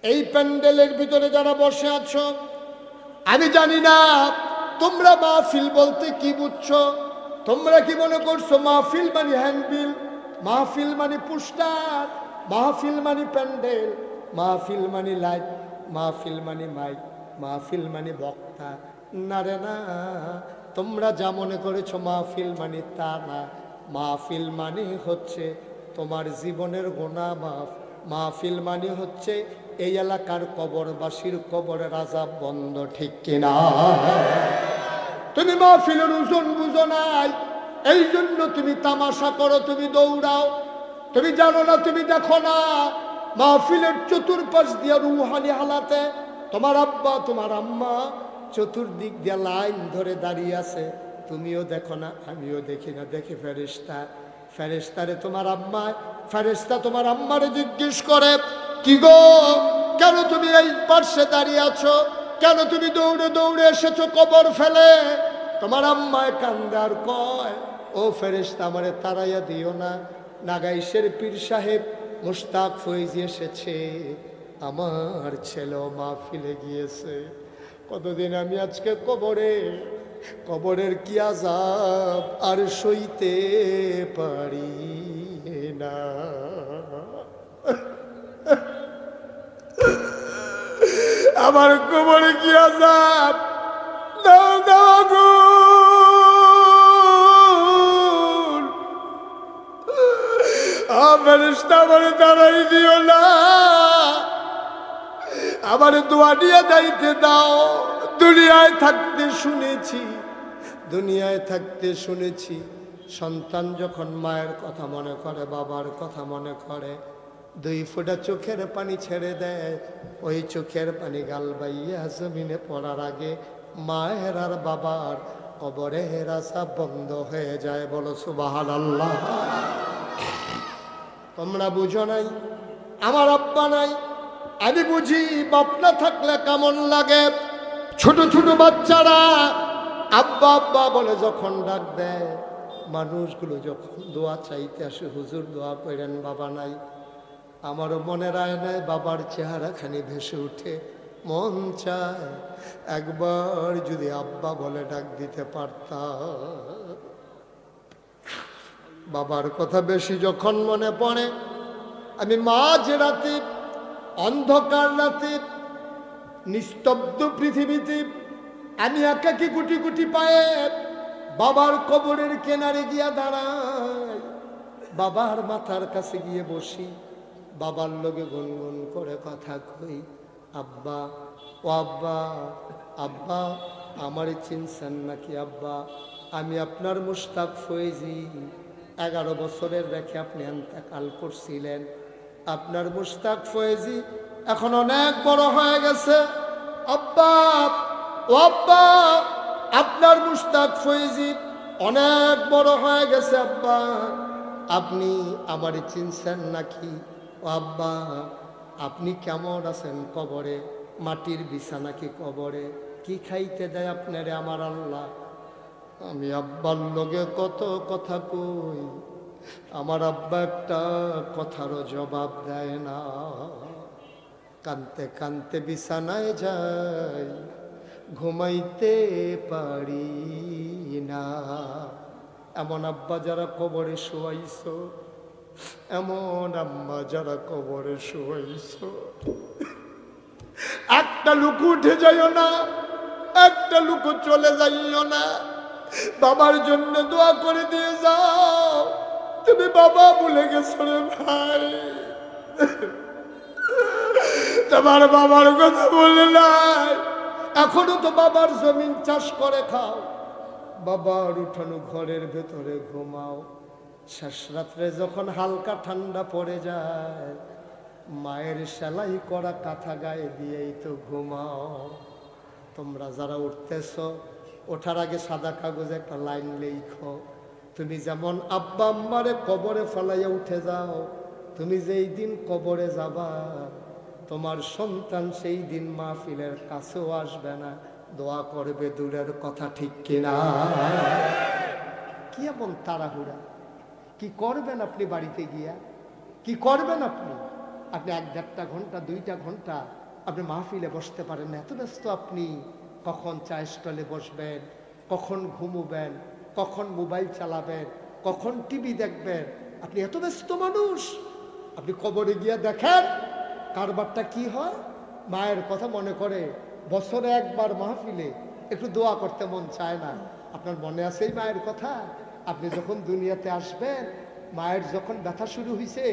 এই প্যান্ডেলের ভিতরে যারা বসে আছো, আমি জানি না তোমরা মাহফিল বলতে কি বুঝছো। তোমরা কি মনে করছো মাহফিল মানে হ্যান্ডবিল, মাহফিল মানে পোস্টার, মাহফিল মানে প্যান্ডেল, মাহফিল মানে লাইট, মাহফিল মানে মাইক, মাহফিল মানে বক্তা? না রে না, তোমরা যা মনে করেছো মাহফিল মানে তা না। মাহফিল মানে হচ্ছে তোমার জীবনের গুনাহ মাফ। মাহফিল মানে হচ্ছে এই এলাকার কবরবাসীর কবরের আযাব বন্ধ, ঠিক কিনা? তুমি মাহফিলের ওজন বুঝো নাই, এই জন্য তুমি তামাশা করো, তুমি দৌড়াও। তুমি জানো না, তুমি দেখো না মাহফিলের চতুর্পাশ দিয়ে রুহানি হালাতে তোমার আব্বা তোমার আম্মা চতুর্দিক দিয়ে লাইন ধরে দাঁড়িয়ে আছে। তুমিও দেখো না, আমিও দেখি না। দেখে ফেরেশতা, ফেরেশতারে তোমার আম্মা, ফেরেশতা তোমার আম্মারে জিজ্ঞেস করে, কি গো, কেন তুমি এই পাশে দাঁড়িয়ে আছো? কেন তুমি দৌড়ে দৌড়ে এসেছো কবর ফেলে? তোমার আম্মায় কান্দে আর কয়, ও ফেরেশতা আমারে তাড়াইয়া দিও না, নাগাইশের পীর সাহেব মুশতাক ফয়েজি এসেছে, আমার ছেলেও মাহফিলে গিয়েছে। কতদিন আমি আজকে কবরে, কবরের কি আযাব আর সইতে পারি না। আমার কবরে কি আযাব, দাও দাও গো। ফেরেশতা আমারে দাঁড়াই দিও না, আমারে দোয়া নিয়ে যাইতে দাও। দুনিয়ায় থাকতে শুনেছি, দুনিয়ায় থাকতে শুনেছি সন্তান যখন মায়ের কথা মনে করে, বাবার কথা মনে করে, 2 ফোঁটা চোখের পানি ছেড়ে দেয়। ওই চোখের পানি গাল বাইয়া জমিনে পড়ার আগে মায়ের আর বাবার কবরের আযাব বন্ধ হয়ে যায়। বলো সুবহানাল্লাহ। তোমরা বুঝো নাই, আমার আব্বা নাই, আমি বুঝি। বাপ না থাকলে কেমন লাগে। ছোট ছোট বাচ্চারা আব্বা আব্বা বলে যখন ডাক দেয়, মানুষগুলো যখন দোয়া চাইতে আসে, হুজুর দোয়া করেন, বাবা নাই। আমারও মনের আয়নায় বাবার চেহারাখানি ভেসে উঠে। মন চায় একবার যদি আব্বা বলে ডাক দিতে পারতাম। বাবার কথা বেশি যখন মনে পড়ে, আমি মাঝ রাতে, অন্ধকার রাতে, নিস্তব্ধ পৃথিবীতে আমি একাকি গুটি গুটি পায়ে বাবার কবরের কিনারে গিয়া দাঁড়াই, বাবার মাথার কাছে গিয়ে বসি, বাবার লগে গুনগুন করে কথা কই, আব্বা, ও আব্বা, আব্বা আমারে চিনছেন নাকি আব্বা? আমি আপনার মুশতাক ফয়েজি, 11 বছরের রেখে আপনি ইন্তেকাল করছিলেন। আপনার মুশতাক ফয়েজি এখন অনেক বড় হয়ে গেছে আব্বা, ও আব্বা আপনার মুশতাক ফয়েজি অনেক বড় হয়ে গেছে আব্বা, আপনি আমারে চিনছেন নাকি? ও আব্বা আপনি কেমন আছেন কবরে? মাটির বিছানা কি কবরে? কি খাইতে দেয় আপনারে আমার আল্লাহ? আমি আব্বার লগে কত কথা কই, আমার আব্বা একটা কথারও জবাব দেয় না। কানতে কানতে বিছানায় যাই, ঘুমাইতে পারি না। এমন আব্বা যারা কবরে শোয়াইছো, এমন আম্মা যারা কবরে শোয়াইছো, একটা লোক উঠে যাইও না, একটা লোক চলে যাইও না। বাবার জন্য দোয়া করে দিয়ে যাও। তুমি বাবা ভুলে গেছো রে ভাই, তোমার বাবার কথা বলে নাই। এখনো তো বাবার জমিন চাষ করে খাও, বাবার উঠানো ঘরের ভেতরে ঘুমাও। শেষ রাত্রে যখন হালকা ঠান্ডা পড়ে যায়, মায়ের সেলাই করা কাঁথা গায়ে দিয়েই তো ঘুমাও। তোমরা যারা উঠতেছ, ওঠার আগে সাদা কাগজে একটা লাইন লেখো, তুমি যেমন আব্বা আম্মারে কবরে ফেলাইয়া উঠে যাও, তুমি যেই দিন কবরে যাবা, তোমার সন্তান সেই দিন মাহফিলের কাছেও আসবে না, দোয়া করবে দূরের কথা, ঠিক কিনা? কি এমন তাড়াহুড়া? কি করবেন আপনি বাড়িতে গিয়া? কি করবেন আপনি? আপনি 1-1.5 ঘন্টা 2টা ঘন্টা আপনি মাহফিলে বসতে পারেন না, এত ব্যস্ত আপনি। কখন চায়ের স্টলে বসবেন, কখন ঘুমোবেন, কখন মোবাইল চালাবেন, কখন টিভি দেখবেন, আপনি এত ব্যস্ত মানুষ। আপনি কবরে গিয়ে দেখেন কারবারটা কি হয়। মায়ের কথা মনে করে বছরে একবার মাহফিলে একটু দোয়া করতে মন চায় না। আপনার মনে আছে এই মায়ের কথা? আপনি যখন দুনিয়াতে আসবেন, মায়ের যখন ব্যথা শুরু হয়েছে,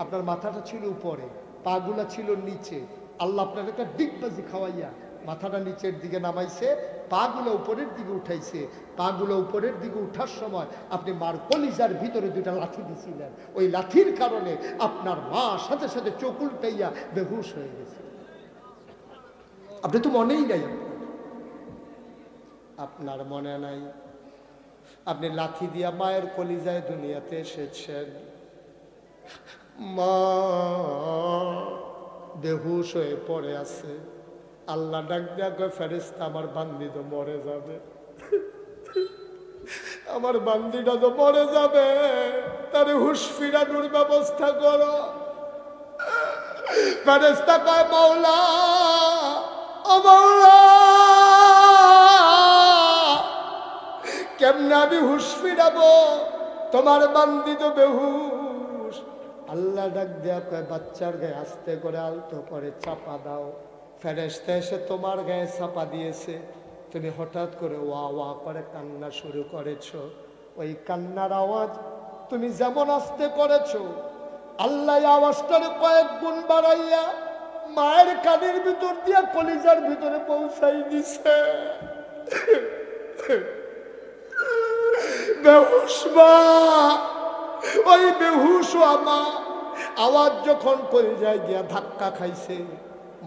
আপনার মাথাটা ছিল উপরে, পাগুলা ছিল নিচে। আল্লাহ আপনার একটা ডিগবাজি খাওয়াইয়া মাথাটা নিচের দিকে নামাইছে, পাগুলো উপরের দিকে উঠাইছে। পাগুলো উপরের দিকে উঠার সময় আপনি মার কলিজার ভিতরে 2টা লাথি দিছিলেন। ওই লাথির কারণে আপনার মা সাথে সাথে চোখ উল্টাইয়া বেহুশ হয়ে গেছে। আপনি তো মনেই নাই, আপনার মনে নাই। আপনি লাথি দিয়া মায়ের কলিজায় দুনিয়াতে এসেছেন, মা বেহুশ হয়ে পড়ে আছে। আল্লাহ ডাক দিয়া কয়, ফেরেশতা আমার বান্দি তো মরে যাবে, আমার বান্দিটা তো মরে যাবে, তারে হুশ ফিরানোর ব্যবস্থা করো। ফেরেশতা কয়, মাওলা ও মাওলা, কেমনে আমি হুশ ফিরাবো, তোমার বান্দি তো বেহুশ। আল্লাহ ডাক দেয়া কয়, বাচ্চার গায়ে আস্তে করে আলতো করে চাপা দাও। ফেরেশতা এসে তোমার গায়ে চাপা দিয়েছে, তুমি হঠাৎ করে ওয়া ওয়া করে কান্না শুরু করেছো। ওই কান্নার আওয়াজ তুমি যেমন আস্তে করেছো, আল্লাহ আওয়াজটারে কয়েক গুণ বাড়াইয়া মায়ের কানের ভিতর দিয়া কলিজার ভিতরে পৌঁছাই দিছে। বেহুশ মা, ওই বেহুশ আমা আওয়াজ যখন কলিজায় গিয়া ধাক্কা খাইছে,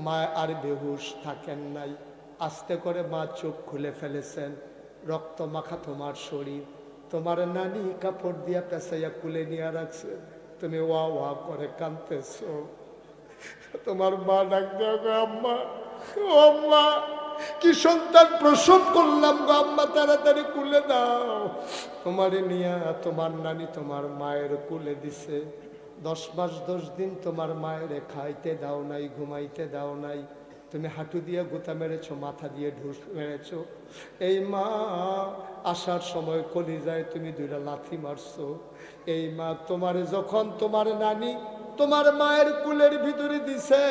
মা আর বেহুশ থাকেন নাই। আস্তে করে মা চোখ খুলে ফেলেছেন, রক্ত মাখা তোমার শরীর, তোমার নানি কাপড় দিয়া পেঁচাইয়া কুলে নিয়ে রাখছে, তুমি ওয়া ওয়া করে কাঁদতেছো। তোমার মা ডাক দেয়া, আম্মা ও আম্মা, কি সন্তান প্রসব করলাম গো আম্মা, তাড়াতাড়ি কুলে দাও। তোমারে নিয়া তোমার নানি তোমার মায়ের কুলে দিছে। 10 মাস 10 দিন তোমার মায়ের খাইতে দাও নাই, ঘুমাইতে দাও নাই। তুমি হাঁটু দিয়ে গোতা মেরেছো, মাথা দিয়ে ঢুস মেরেছো। এই মা আসার সময় কলিজায় তুমি 2টা লাথি মারছো। এই মা তোমারে যখন তোমার নানি তোমার মায়ের কুলের ভিতরে দিছে,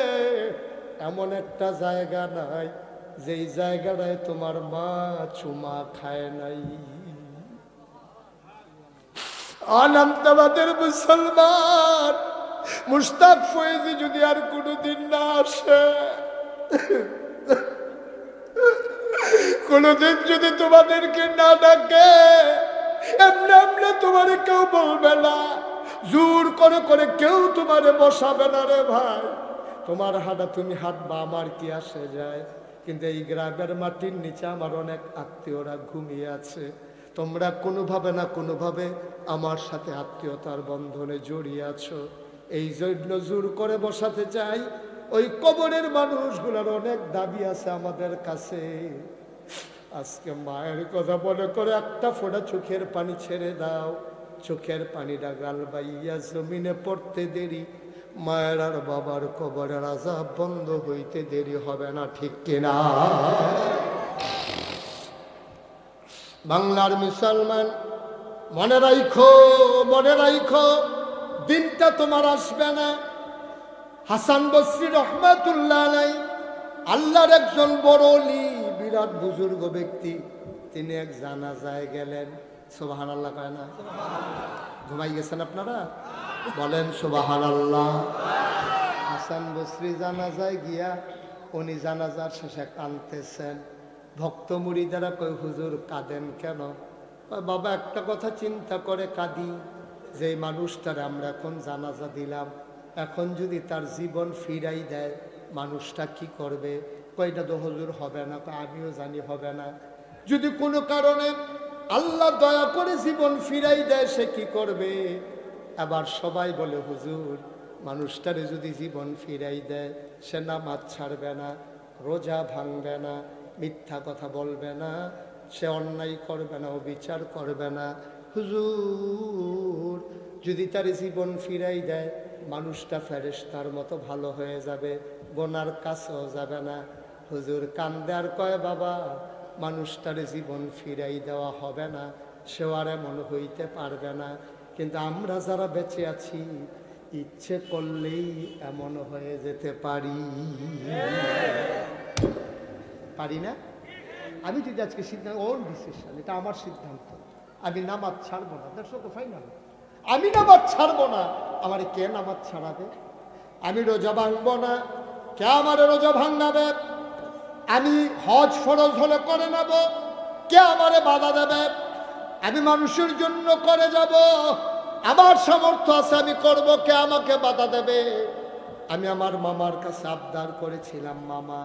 এমন একটা জায়গা নাই যেই জায়গাটায় তোমার মা চুমা খায় নাই। আনন্দাবাদের মুসলমান মুশতাক ফয়েজি যদি আর কোনোদিন না আসে, কোনোদিন যদি তোমাদেরকে না ডাকে, এমনি এমনি তোমার কেউ বলবে না, জোর করে করে কেউ তোমারে বসাবে না রে ভাই। তোমার হাঁটা তুমি হাঁটবা, আমার কি আসে যায়। কিন্তু এই গ্রামের মাটির নিচে আমার অনেক আত্মীয়রা ঘুমিয়ে আছে। তোমরা কোনোভাবে না কোনোভাবে আমার সাথে আত্মীয়তার বন্ধনে জড়িয়ে আছো, এই জন্য জোর করে বসাতে চাই। ওই কবরের মানুষগুলোর অনেক দাবি আছে আমাদের কাছে। আজকে মায়ের কথা মনে করে একটা ফোঁটা চোখের পানি ছেড়ে দাও। চোখের পানিটা গাল বাইয়া জমিনে পড়তে দেরি, মায়ের আর বাবার কবরের আযাব বন্ধ হইতে দেরি হবে না, ঠিক কিনা? বাংলার মুসলমান মনে রাখো, মনে রাখো, দিনটা তোমার আসবে না। হাসান বসরি রহমাতুল্লাহ আলাইহি, আল্লাহর একজন বড় ওলি, বিরাট বুজুর্গ ব্যক্তি, তিনি এক জানাজায় গেলেন। সুবহানাল্লাহ কয় না? ঘুমাই গেছেন আপনারা? বলেন সুবহানাল্লাহ। হাসান বসরি জানাজায় গিয়া উনি জানাজার শেষে কাঁদতেছেন। ভক্ত মুরিদারা কই, হুজুর কাঁদেন কেন? বাবা একটা কথা চিন্তা করে কাঁদি, যে মানুষটারে আমরা এখন জানাজা দিলাম, এখন যদি তার জীবন ফিরাই দেয়, মানুষটা কি করবে? কয়টা তো হুজুর হবে না, আমিও জানি হবে না। যদি কোনো কারণে আল্লাহ দয়া করে জীবন ফিরাই দেয়, সে কি করবে? আবার সবাই বলে, হুজুর মানুষটারে যদি জীবন ফিরাই দেয়, সে নামাজ ছাড়বে না, রোজা ভাঙবে না, মিথ্যা কথা বলবে না, সে অন্যায় করবে না, অবিচার করবে না। হুজুর যদি তার জীবন ফিরাই দেয়, মানুষটা ফেরেশতার মতো ভালো হয়ে যাবে, গোনার কাছেও যাবে না। হুজুর কান্দে আর কয়, বাবা মানুষটার জীবন ফিরাই দেওয়া হবে না, সেও আর এমন হইতে পারবে না। কিন্তু আমরা যারা বেঁচে আছি ইচ্ছে করলেই এমন হয়ে যেতে পারি, পারি না? আমি যদি আজকে সিদ্ধান্ত, ওন ডিসিশন, এটা আমার সিদ্ধান্ত, আমি নামাজ ছাড়বো না, দ্যাটস ওকে, ফাইনাল। আমি নামাজ ছাড়বো না, আমার কে নামাজ ছাড়াবে? আমি রোজা ভাঙবো না, কে আমার রোজা ভাঙাবে? আমি হজ ফরজ হলে করে নেব, কে আমারে বাধা দেবে? আমি মানুষের জন্য করে যাব, আমার সামর্থ্য আছে, আমি করব, কে আমাকে বাধা দেবে? আমি আমার মামার কাছে আবদার করেছিলাম, মামা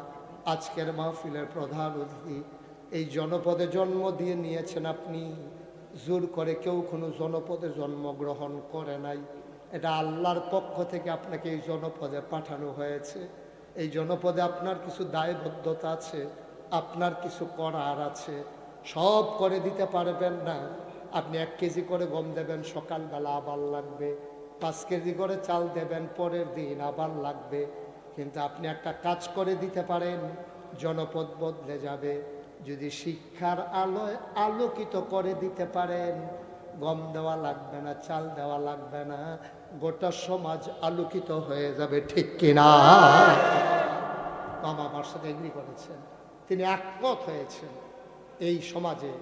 আজকের মাহফিলের প্রধান অতিথি, এই জনপদে জন্ম দিয়ে নিয়েছেন আপনি, জোর করে কেউ কোনো জনপদে জন্মগ্রহণ করে নাই, এটা আল্লাহর পক্ষ থেকে আপনাকে এই জনপদে পাঠানো হয়েছে। এই জনপদে আপনার কিছু দায়বদ্ধতা আছে, আপনার কিছু করার আছে, সব করে দিতে পারবেন না। আপনি 1 কেজি করে গম দেবেন, সকালবেলা আবার লাগবে, 5 কেজি করে চাল দেবেন, পরের দিন আবার লাগবে। কিন্তু আপনি একটা কাজ করে দিতে পারেন, জনপদ বদলে যাবে। যদি শিক্ষার আলোয় আলোকিত করে দিতে পারেন, গম দেওয়া লাগবে না, চাল দেওয়া লাগবে না, গোটা সমাজ আলোকিত হয়ে যাবে, ঠিক কিনা? মামা আমার সাথে এগ্রি করেছেন, তিনি একমত হয়েছেন। এই সমাজে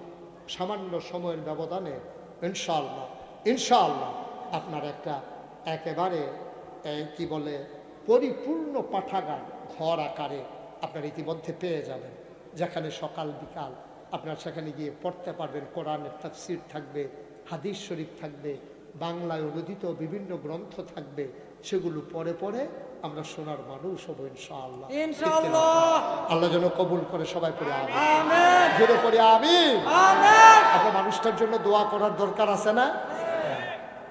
সামান্য সময়ের ব্যবধানে ইনশাআল্লাহ ইনশাআল্লাহ আপনার একটা একেবারে কি বলে পরিপূর্ণ পাঠাগার ঘর আকারে আপনার ইতিমধ্যে পেয়ে যাবেন, যেখানে সকাল বিকাল আপনার সেখানে গিয়ে পড়তে পারবেন। কোরআনের তাফসীর থাকবে, হাদিস শরীফ থাকবে, বাংলায় অনুদিত বিভিন্ন গ্রন্থ থাকবে, সেগুলো পড়ে পড়ে আমরা শোনার মানুষ হব ইনশাআল্লাহ। আল্লাহ যেন কবুল করে, সবাই পড়ে আমিন, জোরে পড়ে আমিন। আপনার মানুষটার জন্য দোয়া করার দরকার আছে না?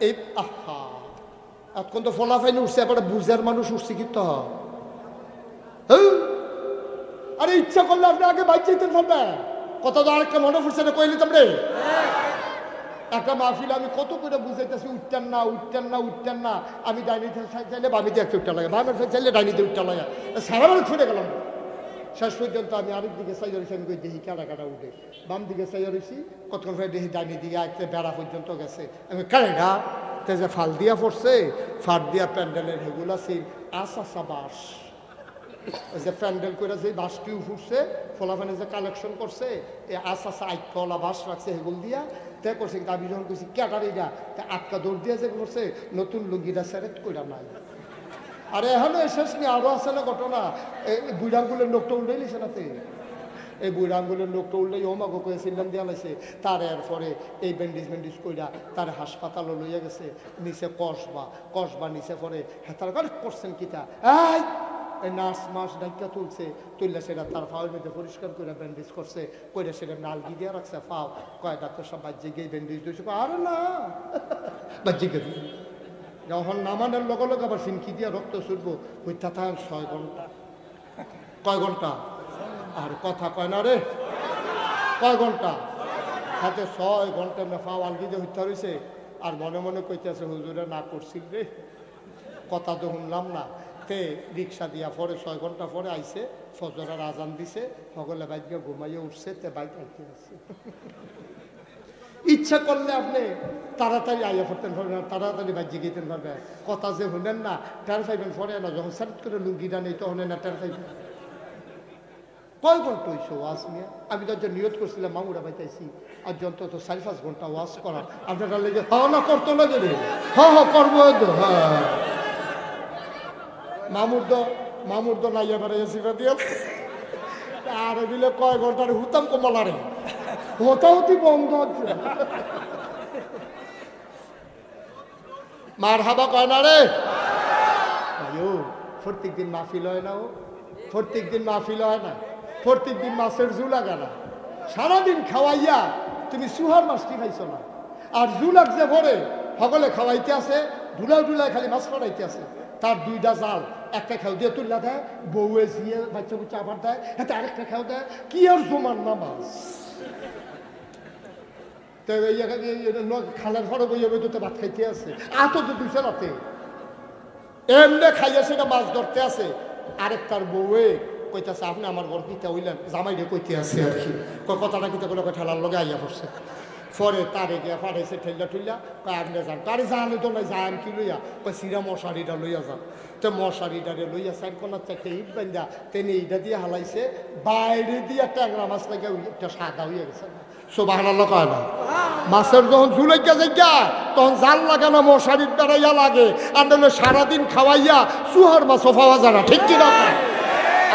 এই আহা এখন তো ফলাফাইন উঠছে, এবার বুঝার মানুষ উঠছে কিন্তু, আরে ইচ্ছা করলে আপনি আগে বাইক চাইতে পারবেন। কথা তো আরেকটা মনে পড়ছে না, কইলি তোমরা একটা মাহফিল আমি কত করে বুঝাইতেছি, উঠতেন না উঠতেন না উঠতেন না, আমি ডাইনিতে চাইলে বামিতে একটা উঠতে লাগে, বামের চাইলে ডাইনিতে উঠতে লাগে, সারা বেলা ছুটে গেলাম। শেষ পর্যন্ত আমি আরেক দিকে চাই রয়েছি, আমি কই দেখি কাটা কাটা উঠে, বাম দিকে চাই রয়েছি, কতক্ষণ ফের দেখি ডাইনি দিকে আসতে বেড়া পর্যন্ত গেছে, আমি কারেগা যে ফাল দিয়া পড়ছে, ফাট দিয়া প্যান্ডেলের হেগুলা সেই আসা বাস, ওই যে প্যান্ডেল করে যে বাসটিও ফুটছে, ফলাফানে যে কালেকশন করছে, এই আসা আইকলা বাস রাখছে হেগুল দিয়া তে করছে। কিন্তু আমি যখন কইছি ক্যাটার এইটা, তা আটকা দৌড় দিয়ে যে করছে, নতুন লুঙ্গিটা সেরেক্ট কইরা নাই। আরে এখনো শেষ নিয়ে আরো আছে না ঘটনা, এই বুড়ি আঙ্গুলের লোকটা উল্টে লিছে নাতে, এই বুড়ি আঙ্গুলের লোকটা উল্টে ওমাগো করে সিল্লাম দিয়া লাইছে, তার এরপরে এই ব্যান্ডেজ কইরা তার হাসপাতালে লইয়া গেছে, নিচে কসবা নিচে পরে হেতার করে করছেন কিতা, এই নার্স মাস ডাক্তার তুলছে, তুললে সেটা তার ফাওয়ার মধ্যে পরিষ্কার করে ব্যান্ডেজ করছে, কইরা সেটা নালগি দিয়ে রাখছে ফাও, কয় ডাক্তার সব বাজ্যে গিয়ে ব্যান্ডেজ দিয়েছে, আরে না বাজ্যে গেছে। যখন নামানোর লগে লগে আবার ফিনকি দিয়ে রক্ত ছুটবো, ওই তাতা 6 ঘন্টা, কয় ঘন্টা আর কথা কয় না রে, কয় ঘন্টা হাতে 6 ঘন্টা না ফাও আলগি দিয়ে হত্যা হয়েছে। আর মনে মনে কইতেছে হুজুরে না করছিল রে, কথা তো শুনলাম না। তে রিক্সা দিয়া পরে 6 ঘন্টা পরে আইসে, ফজরের আজান দিছে, সকলে বাইক গিয়ে ঘুমাইয়ে উঠছে, তে বাইক আইতে আছে। ইচ্ছা করলে আপনি তাড়াতাড়ি আইয়া পড়তেন পারবেন, তাড়াতাড়ি বাজ্যে গেতেন পারবেন, কথা যে শুনেন না টের পাইবেন পরে না, যখন সার্ট করে লুঙ্গিটা নেই তখন না টের পাইবেন। কয় ঘন্টা হয়েছে ওয়াজ নিয়ে? আমি তো নিয়ত করছিলাম মামুরা পাইতেছি, আর অন্তত 4-5 ঘন্টা ওয়াজ করা, আপনারা লেগে হ্যাঁ না করতো না দেবে, হ্যাঁ করবো তো, হ্যাঁ মামুর তো নাইয়া বেড়াইছি দিয়ে, আর দিলে কয় ঘন্টার হুতাম কমলারে হতাহতি বন্ধ হচ্ছে। মার হাবা কয় না রে ভাইও, প্রত্যেক দিন মাহফিল হয় না, ও প্রত্যেক দিন মাহফিল হয় না, প্রত্যেক দিন মাছের জুলা গানা, সারাদিন খাওয়াইয়া তুমি সুহার মাছটি খাইছো না, আর জুলাক যে ভরে সকলে খাওয়াইতে আছে, ধুলায় খালি মাছ পড়াইতে আছে, তার 2টা জাল, একটা খেয়াও দিয়ে তুললা দেয়, বউয়ে জিয়ে বাচ্চা বুচ্চা আবার দেয়, হাতে আরেকটা খেয়াও দেয়, কি আর জমার না মাছ। খালার ফটো বইয়ে বই তো ভাত খাইতে আছে, আত তো দুইছে রাতে এমনি খাইয়া সেটা মাছ ধরতে আছে, আরেকটার বউয়ে কইতেছে আপনি আমার ঘর দিতে হইলেন, জামাই রে কইতে আছে আর কি, কথাটা কিতা করলে ঠেলার লগে আইয়া পড়ছে। পরে তারে গিয়া পাঠাইছে ঠেললা ঠুললা, কয় আপনি যান, তারে জানি তো নাই, যান কি লইয়া, কয় সিরা মশারিটা লইয়া যান। তো মশারিটারে লইয়া সাইড কোনার চারটে ইট বান্ধা তেনে এইটা দিয়ে হালাইছে, বাইরে দিয়ে ট্যাংরা মাছ লাগে একটা সাদা হইয়া গেছে। সুবহানাল্লাহ কয় না? মাছের যখন ঝুলাইয়া যাইয়া তখন জাল লাগে না, মশারির বেড়াইয়া লাগে, আর নাহলে সারাদিন খাওয়াইয়া সুহার মাছও পাওয়া যায় না, ঠিক কিনা?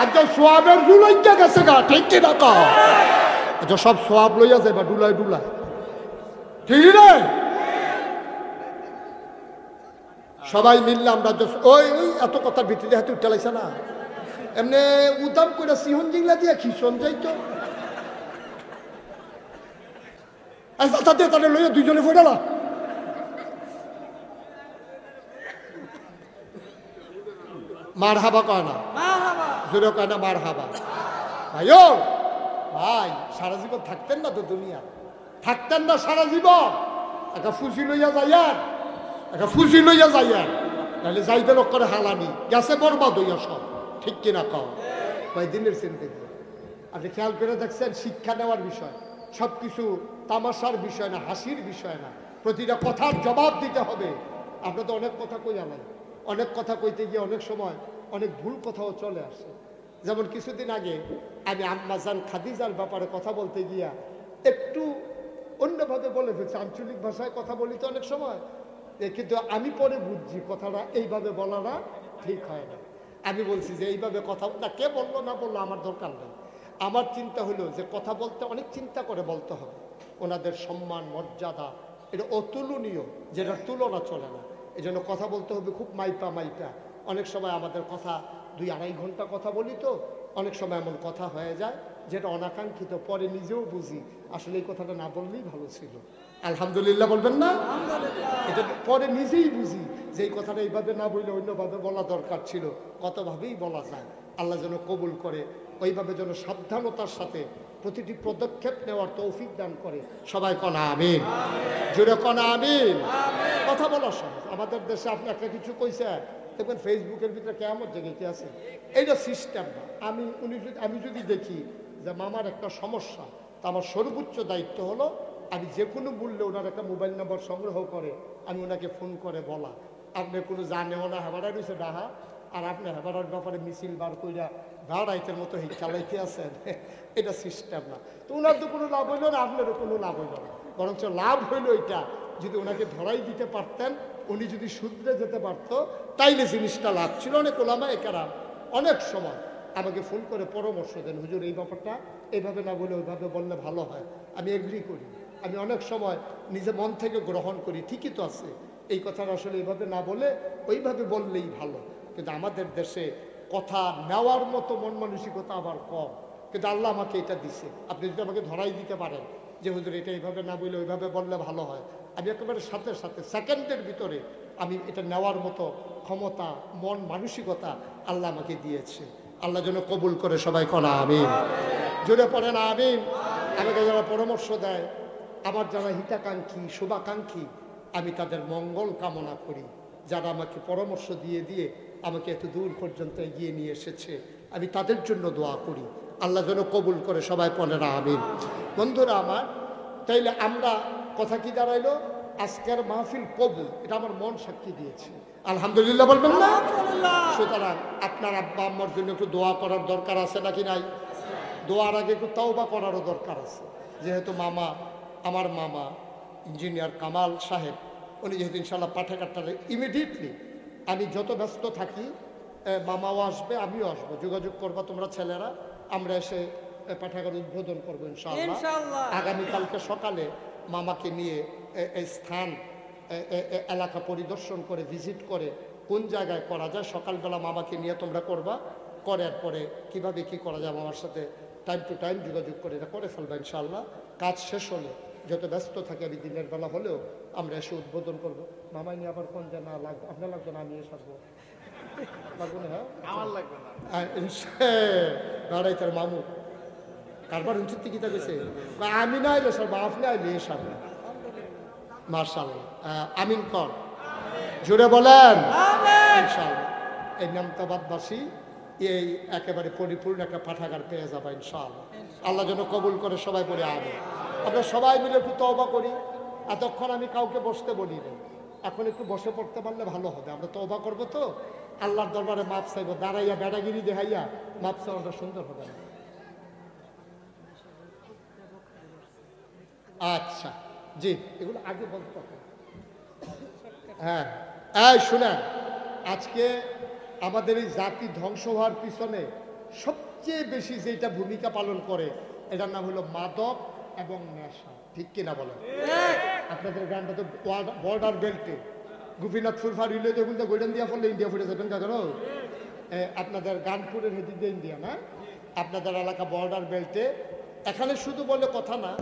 আচ্ছা সোয়াবের ঝুলাইয়া গেছে গা, ঠিক কিনা? আচ্ছা সব সোয়াব লইয়া যাইবা ডুলায় ডুলায়, ঠিক রে? সবাই মিললে আমরা ওই এত কথার ভিত্তিতে হাতে উঠতে লাগছে না, এমনি উদাম করে সিহন জিংলা দিয়া খিসন যাইতো। আচ্ছা তাতে তাদের লইয়া দুইজনে ফোটালা, মার হাবা কয় না, জোরে কয় না মার হাবা। ভাইও ভাই সারা জীবন থাকতেন না তো দুনিয়া, থাকতেন না সারা জীবন, একটা ফুসি লইয়া যাইয়ার, একটা ফুসি লইয়া যাইয়ার, তাহলে যাইতে লোক করে হালানি গেছে বরবাদ হইয়া সব, ঠিক কিনা কও? কয়দিনের চিন্তা দিয়ে আপনি খেয়াল করে দেখছেন, শিক্ষা নেওয়ার বিষয়, সব কিছু তামাশার বিষয় না, হাসির বিষয় না, প্রতিটা কথার জবাব দিতে হবে। আমরা তো অনেক কথা কই আলাই, অনেক কথা কইতে গিয়ে অনেক সময় অনেক ভুল কথাও চলে আসে। যেমন কিছুদিন আগে আমি আম্মাজান খাদিজার ব্যাপারে কথা বলতে গিয়া একটু অন্যভাবে বলে ফেলছি, আঞ্চলিক ভাষায় কথা বলি তো অনেক সময়, কিন্তু আমি পরে বুঝছি কথাটা এইভাবে বলাটা ঠিক হয় না। আমি বলছি যে এইভাবে কথা না, কে বললো না বললো আমার দরকার নেই, আমার চিন্তা হলো যে কথা বলতে অনেক চিন্তা করে বলতে হবে, ওনাদের সম্মান মর্যাদা এটা অতুলনীয়, যেটার তুলনা চলে না, এই জন্য কথা বলতে হবে খুব মাইপা মাইপা। অনেক সময় আমাদের কথা 2-2.5 ঘন্টা কথা বলি, তো অনেক সময় এমন কথা হয়ে যায় যেটা অনাকাঙ্ক্ষিত, পরে নিজেও বুঝি আসলে এই কথাটা না বললেই ভালো ছিল। আলহামদুলিল্লাহ বলবেন না? এটা পরে নিজেই বুঝি যে এই কথাটা এইভাবে না বললে অন্যভাবে বলা দরকার ছিল, কতভাবেই বলা যায়। আল্লাহ যেন কবুল করে, ওইভাবে যেন সাবধানতার সাথে প্রতিটি পদক্ষেপ নেওয়ার তৌফিক দান করে। সবাই কনা আমিন, জোরে কনা আমিন। কথা বলা সহজ, আমাদের দেশে আপনি একটা কিছু কইছে দেখবেন ফেসবুকের ভিতরে কেমন জেগেতে আছে, এইটা সিস্টেম না। আমি যদি দেখি যে মামার একটা সমস্যা, তা আমার সর্বোচ্চ দায়িত্ব হলো আমি যে কোনো মূল্যে ওনার একটা মোবাইল নাম্বার সংগ্রহ করে আমি ওনাকে ফোন করে বলা, আপনি কোনো জানেও না হেবাড়া রয়েছে ডাহা, আর আপনি হেবাড়ার ব্যাপারে মিছিল বার কইরা ভাড়াইতের মতো হি চালাইতে আছেন, এটা সিস্টেম না। তো ওনার তো কোনো লাভ হইল না, আপনারও কোনো লাভ হইল না, বরঞ্চ লাভ হইল এটা যদি ওনাকে ধরাই দিতে পারতেন, উনি যদি শুধরে যেতে পারতো, তাইলে জিনিসটা লাভ ছিল। অনেক ওলামা একারাম অনেক সময় আমাকে ফোন করে পরামর্শ দেন, হুজুর এই ব্যাপারটা এইভাবে না বলে ওইভাবে বললে ভালো হয়। আমি এগ্রি করি, আমি অনেক সময় নিজে মন থেকে গ্রহণ করি, ঠিকই তো আছে, এই কথাটা আসলে এইভাবে না বলে ওইভাবে বললেই ভালো। কিন্তু আমাদের দেশে কথা নেওয়ার মতো মন মানসিকতা আবার কম, কিন্তু আল্লাহ আমাকে এটা দিছে। আপনি যদি আমাকে ধরাই দিতে পারেন যে হুজুর এটা এইভাবে না বলে ওইভাবে বললে ভালো হয়, আমি একেবারে সাথে সাথে সেকেন্ডের ভিতরে আমি এটা নেওয়ার মতো ক্ষমতা মন মানসিকতা আল্লাহ আমাকে দিয়েছে। আল্লাহ যেন কবুল করে, সবাই কনা আমিন, জোরে পড়ে না আমিন। আমাকে যারা পরামর্শ দেয়, আমার যারা হিতাকাঙ্ক্ষী শুভাকাঙ্ক্ষী, আমি তাদের মঙ্গল কামনা করি। যারা আমাকে পরামর্শ দিয়ে দিয়ে আমাকে এত দূর পর্যন্ত এগিয়ে নিয়ে এসেছে, আমি তাদের জন্য দোয়া করি, আল্লাহ যেন কবুল করে, সবাই পড়ে না আমিন। বন্ধুরা আমার, তাইলে আমরা কথা কি দাঁড়াইলো, আজকের মাহফিল কবুল, এটা আমার মন সাক্ষী দিয়েছে, আলহামদুলিল্লাহ বলবেন না? সুতরাং আপনার আব্বা আম্মার জন্য একটু দোয়া করার দরকার আছে নাকি নাই? দোয়ার আগে একটু তাওবা করারও দরকার আছে। যেহেতু আমার মামা ইঞ্জিনিয়ার কামাল সাহেব, উনি যেহেতু ইনশাল্লাহ পাঠাগারটারে ইমিডিয়েটলি, আমি যত ব্যস্ত থাকি মামাও আসবে, আমিও আসবো, যোগাযোগ করবা তোমরা ছেলেরা, আমরা এসে পাঠাগার উদ্বোধন করবো ইনশাআল্লাহ। আগামীকালকে সকালে মামাকে নিয়ে এই স্থান এলাকা পরিদর্শন করে ভিজিট করে কোন জায়গায় করা যায়, সকালবেলা মামাকে নিয়ে তোমরা করবা, করার পরে কিভাবে কি করা যায় আমার সাথে টাইম টু টাইম যোগাযোগ করে এটা করে ফেলবা ইনশাআল্লাহ। কাজ শেষ হলে যত ব্যস্ত থাকে আমি দিনের বেলা হলেও আমরা এসে উদ্বোধন করবো। মামাই নিয়ে আবার কোন যে না লাগবে, আপনার লাগবে না, আমি এসে আসবো, লাগবে না? হ্যাঁ আমার লাগবে না, তার মামু কারবার উচিত টিকিটা গেছে, আমি না এলে সব আপনি আইলে এসে আসবে। মার্শাল্লাহ, আমিন কর, জোরে বলেন ইনশাআল্লাহ। এই নামতাবাদবাসী এই একেবারে পরিপূর্ণ একটা পাঠাগার পেয়ে যাবে ইনশাআল্লাহ। আল্লাহ যেন কবুল করে, সবাই বলে আমিন। আমরা সবাই মিলে একটু তওবা করি। এতক্ষণ আমি কাউকে বসতে বলি না, এখন একটু বসে পড়তে পারলে ভালো হবে। আমরা তওবা করবো তো, আল্লাহর দরবারে মাপ চাইবো। দাঁড়াইয়া বেড়াগিরি দেখাইয়া মাপ চাওয়াটা সুন্দর হবে না। আচ্ছা জি, এগুলো আগে বলতে পারবো। হ্যাঁ, এই শুনেন, আজকে আমাদের এই জাতি ধ্বংস হওয়ার পিছনে সবচেয়ে বেশি যেটা ভূমিকা পালন করে এটার নাম হলো মাদক এবং নেশা। ঠিক কিনা বলেন? আপনাদের গানটা তো বর্ডার বেল্টে গোপীনাথপুর ফার হইলে যখন তো গোল্ডেন দিয়া ফলে ইন্ডিয়া ফুটে যাবেন কারণ আপনাদের গানপুরের হেদিক দিয়ে ইন্ডিয়া না, আপনাদের এলাকা বর্ডার বেল্টে। এখানে শুধু বলে কথা না,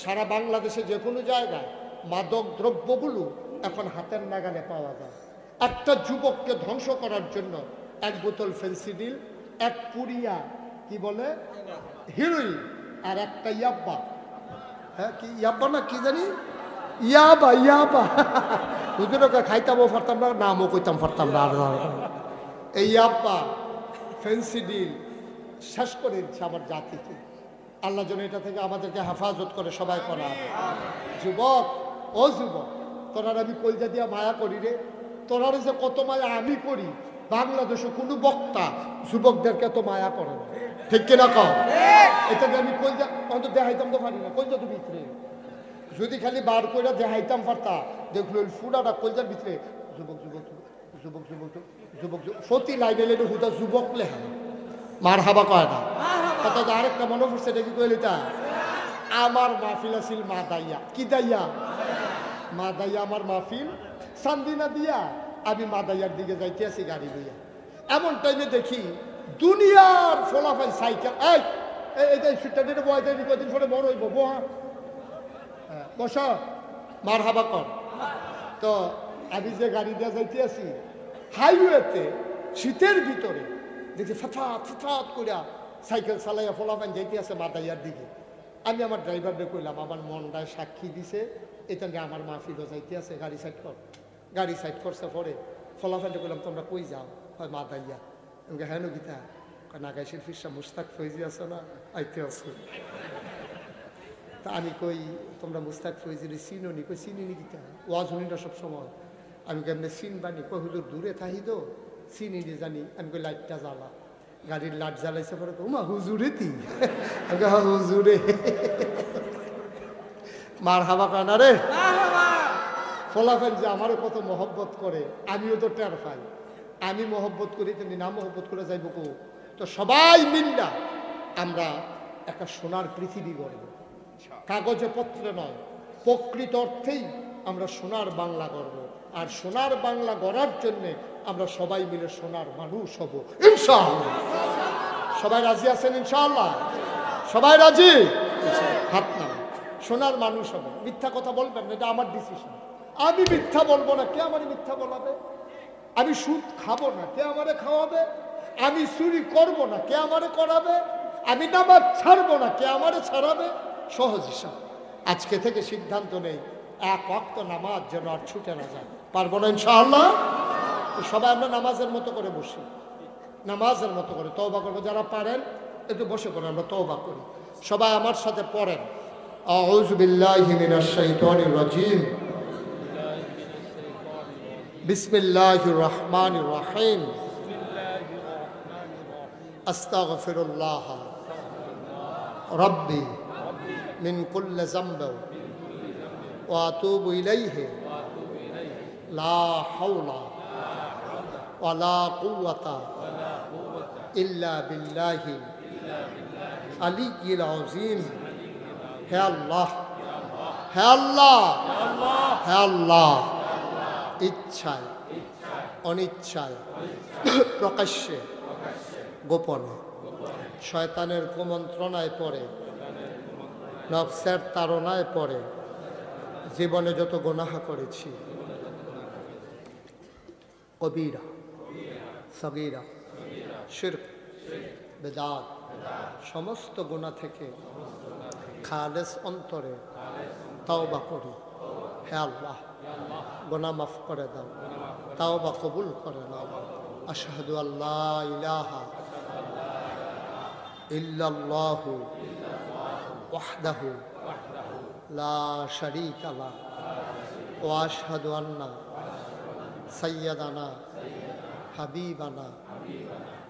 সারা বাংলাদেশে যে কোনো জায়গায় মাদক দ্রব্যগুলো এখন হাতের নাগালে পাওয়া যায়। একটা যুবককে ধ্বংস করার জন্য এক বোতল ফেন্সিডিল, এক পুরিয়া কি বলে হিরোইন, আর একটা ইয়াব্বা, হ্যাঁ কি ইয়াব্বা না কি জানি, ইয়াবা ইয়াবা হুজুরকে খাইতামও পারতাম না, নামও কইতাম পারতাম না। এই ইয়াব্বা ফেন্সিডিল শেষ করে দিচ্ছে আমার জাতিকে। আল্লাহ যেন এটা থেকে আমাদেরকে হেফাজত করে, সবাই করা। যুবক, ও যুবক, তোরার আমি কলজা দিয়া মায়া করি রে, তোরার যে কত মায়া আমি করি, বাংলাদেশে কোনো বক্তা যুবকদেরকে তো মায়া করে না। ঠিক কিনা কও? এটা আমি কলজা অন্তত দেখাইতাম তো পারি না, কলজা তো ভিতরে যদি খালি বার করে দেখাইতাম পারতা, দেখলো ফুডাটা কলজার ভিতরে যুবক যুবক যুবক যুবক যুবক প্রতি লাইনে লাইনে হুদা যুবক লেখা মার হাবা কয় না। অর্থাৎ আরেকটা মনে পড়ছে, এটা কি কইলি তা আমার মাহফিল আছিল মা দাইয়া, কি দাইয়া মা দাইয়া, আমার মাহফিল চান্দিনা দিয়া আমি মা দাইয়ার দিকে যাইতে আছি গাড়ি লইয়া। এমন টাইমে দেখি দুনিয়ার ফলাফল সাইকেল, এই সুটটা দিয়ে বয় দেয়, কদিন পরে বড় হইব, বহা বস মার হাবা কর। তো আমি যে গাড়ি দিয়ে যাইতে আছি হাইওয়েতে শীতের ভিতরে দেখি ফেফাত ফেফাত করিয়া সাইকেল চালাইয়া ফলাফান যাইতে আছে মাদাইয়ার দিকে। আমি আমার ড্রাইভারকে কইলাম, আমার মনটায় সাক্ষী দিছে এটা নিয়ে আমার মাহফিলও যাইতে আছে, গাড়ি সাইড কর। গাড়ি সাইড করছে পরে ফলাফানটা কইলাম, তোমরা কই যাও? হয় মাদাইয়া। আমাকে হ্যাঁ গীতা নাগাই শিল্পীর সাহ মুস্তাক ফৈজি আছে না, আইতে আছে। তা আমি কই তোমরা মুস্তাক ফৈজির চিনো নি? কই চিনি নি গীতা, ওয়াজ শুনি না সবসময়। আমি কেমনি চিন বানি? কই হুজুর দূরে থাকি তো চিনি নি জানি। আমি কই লাইটটা জ্বালা। গাড়ির লাইট জ্বালাইছে পরে উমা হুজুরে তি, আমি হ্যাঁ হুজুরে। মার হাবা কায় না রে। ফলাফেন যে আমারও কত মহব্বত করে আমিও তো টের পাই। আমি মহব্বত করি, তুমি না মহব্বত করে যাইব কো? তো সবাই মিল্লা আমরা একটা সোনার পৃথিবী গড়ব, কাগজে পত্রে নয়, প্রকৃত অর্থেই আমরা সোনার বাংলা গড়ব। আর সোনার বাংলা গড়ার জন্যে আমরা সবাই মিলে সোনার মানুষ হব ইনশাআল্লাহ। সবাই রাজি আছেন ইনশাআল্লাহ? সবাই রাজি? হাত নাম। সোনার মানুষ হবে, মিথ্যা কথা বলবেন না, এটা আমার ডিসিশন। আমি মিথ্যা বলবো না, কে আমারে মিথ্যা বলাবে? আমি সুদ খাবো না, কে আমারে খাওয়াবে? আমি চুরি করব না, কে আমারে করাবে? আমি নামাজ ছাড়বো না, কে আমারে ছাড়াবে? সহজ হিসাব। আজকে থেকে সিদ্ধান্ত নেই এক ওয়াক্ত নামাজ যেন আর ছুটে না যায়। পারবো না ইনশাআল্লাহ? সবাই আমরা নামাজের মতো করে বসি, নামাজের মতো করে তওবা করবো। যারা পারেন একটু বসে করে আমরা তওবা করি। সবাই আমার সাথে পড়েন, আউযু বিল্লাহি মিনাশ শাইতানির রাজিম, বিসমিল্লাহির রহমানির রহিম, আস্তাগফিরুল্লাহ রাব্বি মিন কুল্লি যামবিন ওয়া আতুবু ইলাইহি লা হাওলা ওয়ালা কুওয়াতা ইল্লা বিল্লাহি আলিয়্যিল আযীম। হে আল্লাহ, হে আল্লাহ, হে আল্লাহ, ইচ্ছায় অনিচ্ছায় প্রকাশ্যে গোপনে শয়তানের কুমন্ত্রণায় পড়ে, নফসের তাড়নায় পড়ে জীবনে যত গুনাহ করেছি, কবিরা সগীরা শিরক বেদাত, সমস্ত গুনাহ থেকে খালেস অন্তরে তাওবা করি। হে আল্লাহ, গুনাহ মাফ করে দাও, তাওবা কবুল করে নাও। আশহাদু আল্লা ইলাহা ইল্লাল্লাহু ওয়াহদাহু লা শারীকা লাহু ওয়া আশহাদু আন্না সাইয়্যিদানা হাবিবানা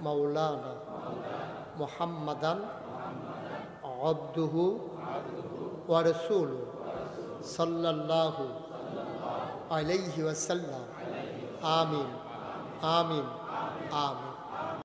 মাওলানা মুহাম্মাদান আবদুহু ওয়া রাসূলুহু সাল্লাল্লাহু আলাইহি ওয়াসাল্লাম আমিন আমিন আমিন